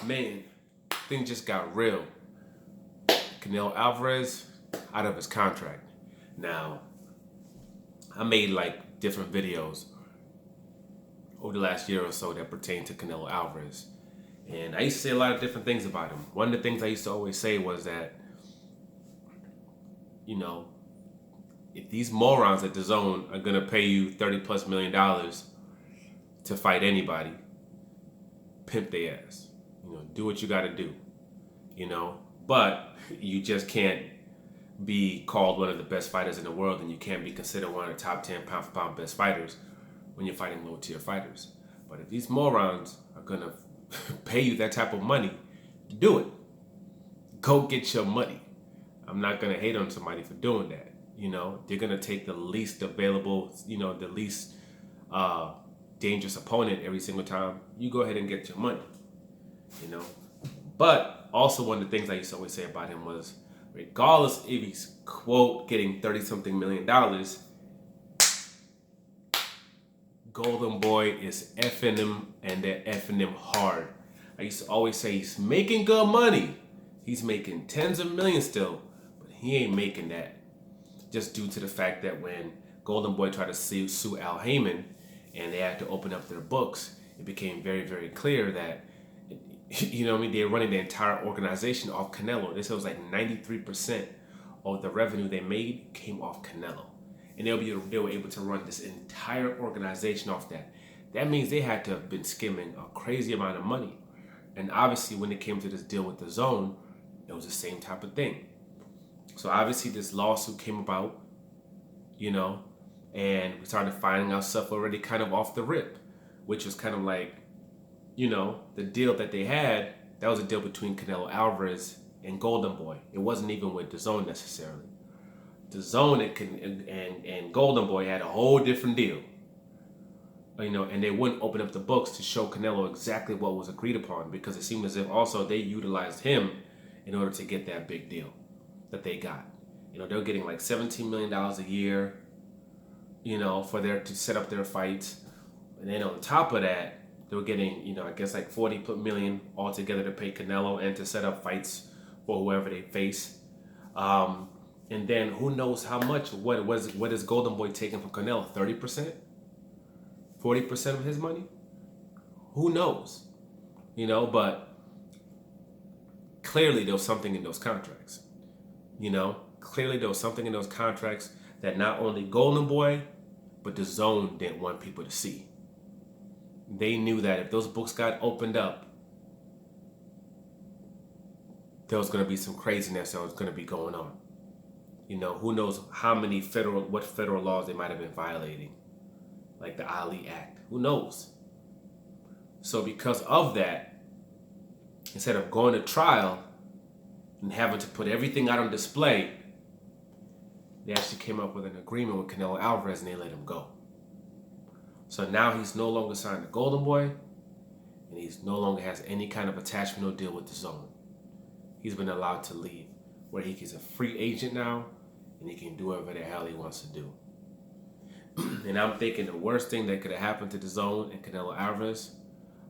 Man, things just got real. Canelo Alvarez out of his contract. Now, I made like different videos over the last year or so that pertain to Canelo Alvarez. And I used to say a lot of different things about him. One of the things I used to always say was that, you know, if these morons at DZON are gonna pay you $30+ million to fight anybody, pimp their ass. Do what you gotta do. But you just can't be called one of the best fighters in the world, and you can't be considered one of the top 10 pound for pound best fighters when you're fighting low tier fighters. But if these morons are gonna pay you that type of money, do it. Go get your money. I'm not gonna hate on somebody for doing that. They're gonna take the least available, the least dangerous opponent every single time. You go ahead and get your money. But also one of the things I used to always say about him was, regardless if he's quote getting 30-something million dollars, Golden Boy is effing him, and they're effing him hard. I used to always say he's making good money. He's making tens of millions still, but he ain't making that. Just due to the fact that when Golden Boy tried to sue Al Haymon and they had to open up their books, it became very, very clear that, they're running the entire organization off Canelo. They said it was like 93% of the revenue they made came off Canelo. And they were able to run this entire organization off that. That means they had to have been skimming a crazy amount of money. And obviously when it came to this deal with DZON, it was the same type of thing. So obviously this lawsuit came about, and we started finding our stuff already kind of off the rip, which was kind of like, the deal that they had, that was a deal between Canelo Alvarez and Golden Boy. It wasn't even with DZON necessarily. DZON and Golden Boy had a whole different deal. And they wouldn't open up the books to show Canelo exactly what was agreed upon, because it seemed as if also they utilized him in order to get that big deal that they got. They were getting like $17 million a year, to set up their fights. And then on top of that, they were getting, I guess like $40 million altogether to pay Canelo and to set up fights for whoever they face. And then who knows how much, what is Golden Boy taking from Canelo? 30%? 40% of his money? Who knows? But clearly there was something in those contracts. Clearly there was something in those contracts that not only Golden Boy, but DZON didn't want people to see. They knew that if those books got opened up, there was going to be some craziness that was going to be going on. Who knows what federal laws they might have been violating, like the Ali Act. Who knows? So because of that, instead of going to trial and having to put everything out on display, they actually came up with an agreement with Canelo Alvarez and they let him go. So now he's no longer signed to Golden Boy, and he's no longer has any kind of attachment or deal with DZON. He's been allowed to leave, where he's a free agent now, and he can do whatever the hell he wants to do. And I'm thinking the worst thing that could have happened to DZON and Canelo Alvarez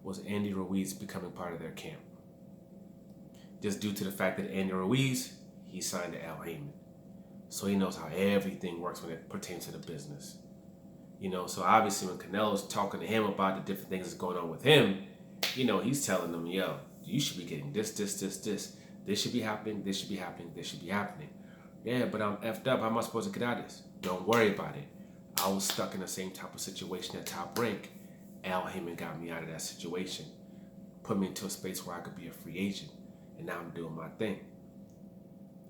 was Andy Ruiz becoming part of their camp. Just due to the fact that Andy Ruiz, he signed to Al Haymon. So he knows how everything works when it pertains to the business. So obviously when Canelo's talking to him about the different things that's going on with him, he's telling them, yo, you should be getting this. This should be happening, this should be happening, this should be happening. Yeah, but I'm effed up. How am I supposed to get out of this? Don't worry about it. I was stuck in the same type of situation at Top Rank. Al Haymon got me out of that situation. Put me into a space where I could be a free agent. And now I'm doing my thing.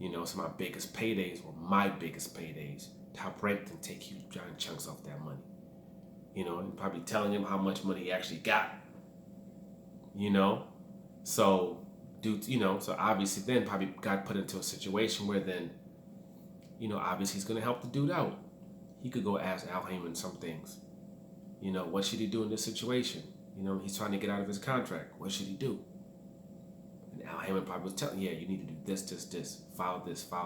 So my biggest paydays were my biggest paydays. Top Rank didn't take huge giant chunks off that money. And probably telling him how much money he actually got. So so obviously then probably got put into a situation where then, obviously he's gonna help the dude out. He could go ask Al Haymon some things. What should he do in this situation? He's trying to get out of his contract. What should he do? And Al Haymon probably was telling, yeah, you need to do this, file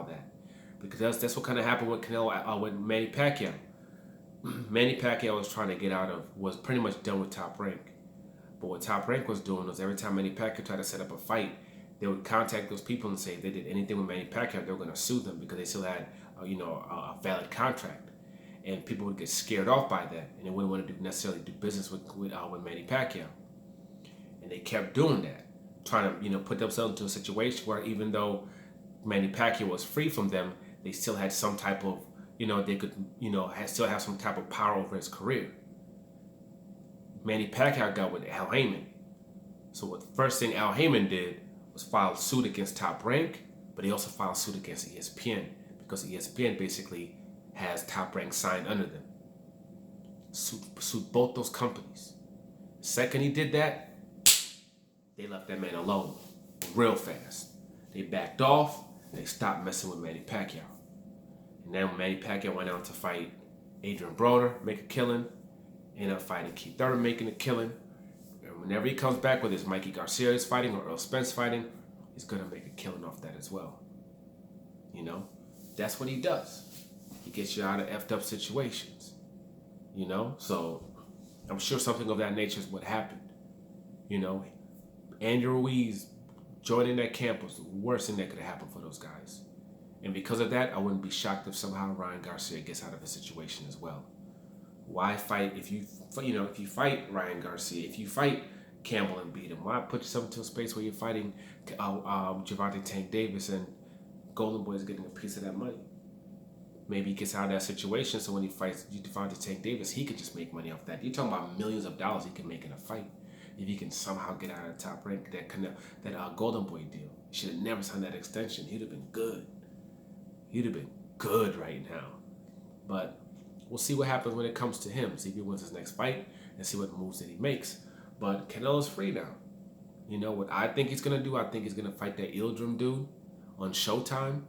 that. Because that's what kind of happened with Canelo, with Manny Pacquiao. Manny Pacquiao was trying to get out of, was pretty much done with Top Rank. But what Top Rank was doing was every time Manny Pacquiao tried to set up a fight, they would contact those people and say if they did anything with Manny Pacquiao, they were going to sue them because they still had, a valid contract. And people would get scared off by that, and they wouldn't want to necessarily do business with Manny Pacquiao. And they kept doing that, trying to put themselves into a situation where even though Manny Pacquiao was free from them, they still had some type of they could still have some type of power over his career. Manny Pacquiao got with Al Haymon. So what the first thing Al Haymon did was file suit against Top Rank, but he also filed suit against ESPN because ESPN basically has Top Rank signed under them. Sued both those companies. The second he did that, they left that man alone real fast. They backed off. They stopped messing with Manny Pacquiao. And then when Manny Pacquiao went out to fight Adrian Broner, make a killing, ended up fighting Keith Thurman, making a killing. And whenever he comes back with his Mikey Garcia is fighting or Earl Spence fighting, he's going to make a killing off that as well. That's what he does. He gets you out of effed up situations. So I'm sure something of that nature is what happened. Andrew Ruiz joining that camp was the worst thing that could have happened for those guys. And because of that, I wouldn't be shocked if somehow Ryan Garcia gets out of the situation as well. Why fight if you fight Ryan Garcia, if you fight Campbell and beat him? Why put yourself into a space where you're fighting Gervonta Tank Davis and Golden Boy is getting a piece of that money? Maybe he gets out of that situation, so when he fights Gervonta Tank Davis, he could just make money off that. You're talking about millions of dollars he can make in a fight if he can somehow get out of Top Rank, that Golden Boy deal. He should have never signed that extension. He'd have been good. He'd have been good right now. But we'll see what happens when it comes to him. See if he wins his next fight and see what moves that he makes. But Canelo's free now. What I think he's going to do, I think he's going to fight that Ildrim dude on Showtime,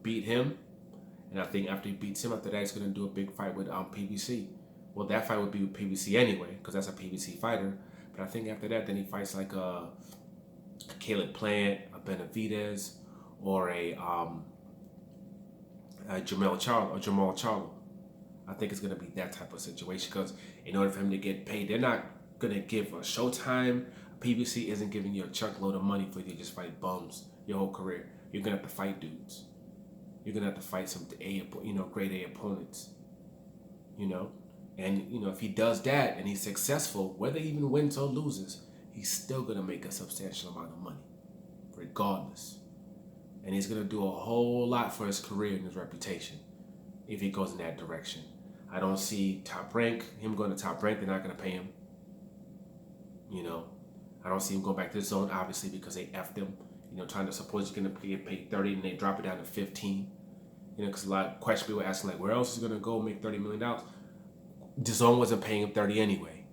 beat him. And I think after he beats him, after that, he's going to do a big fight with PBC. Well, that fight would be with PBC anyway, because that's a PBC fighter. But I think after that, then he fights like a Caleb Plant, a Benavidez, or a Jamal Charlo. I think it's going to be that type of situation because in order for him to get paid, they're not going to give a Showtime. PBC isn't giving you a chunk load of money for you to just fight bums your whole career. You're going to have to fight dudes. You're going to have to fight some grade A opponents. And, if he does that and he's successful, whether he even wins or loses, he's still going to make a substantial amount of money, regardless. And he's going to do a whole lot for his career and his reputation if he goes in that direction. I don't see him going to Top Rank. They're not going to pay him. I don't see him going back to the zone, obviously, because they effed him. Trying to suppose he's going to get paid 30 and they drop it down to 15. Because a lot of questions people were asking, like, where else is he going to go make $30 million? DZON wasn't paying him 30 anyway.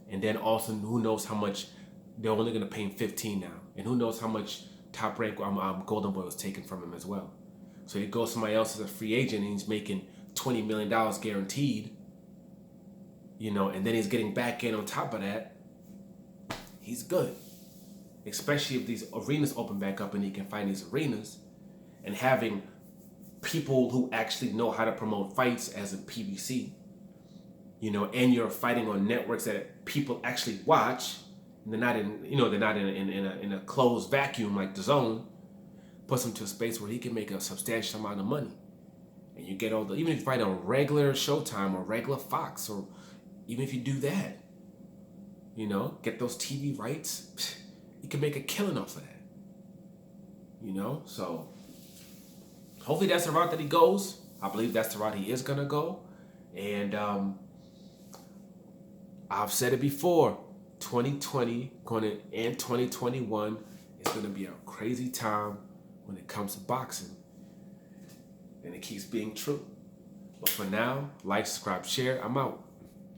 And then also, who knows how much, they're only going to pay him 15 now. And who knows how much Top Rank Golden Boy was taken from him as well. So he goes somebody else as a free agent and he's making $20 million guaranteed. And then he's getting back in on top of that. He's good. Especially if these arenas open back up and he can fight in these arenas, and having people who actually know how to promote fights as a PBC, and you're fighting on networks that people actually watch, and they're not in a closed vacuum like DZON, puts him to a space where he can make a substantial amount of money. And you get even if you fight on regular Showtime or regular Fox, or even if you do that, get those TV rights, you can make a killing off of that. So hopefully that's the route that he goes. I believe that's the route he is going to go. And I've said it before, 2020 and 2021 is going to be a crazy time when it comes to boxing. And it keeps being true. But for now, like, subscribe, share. I'm out.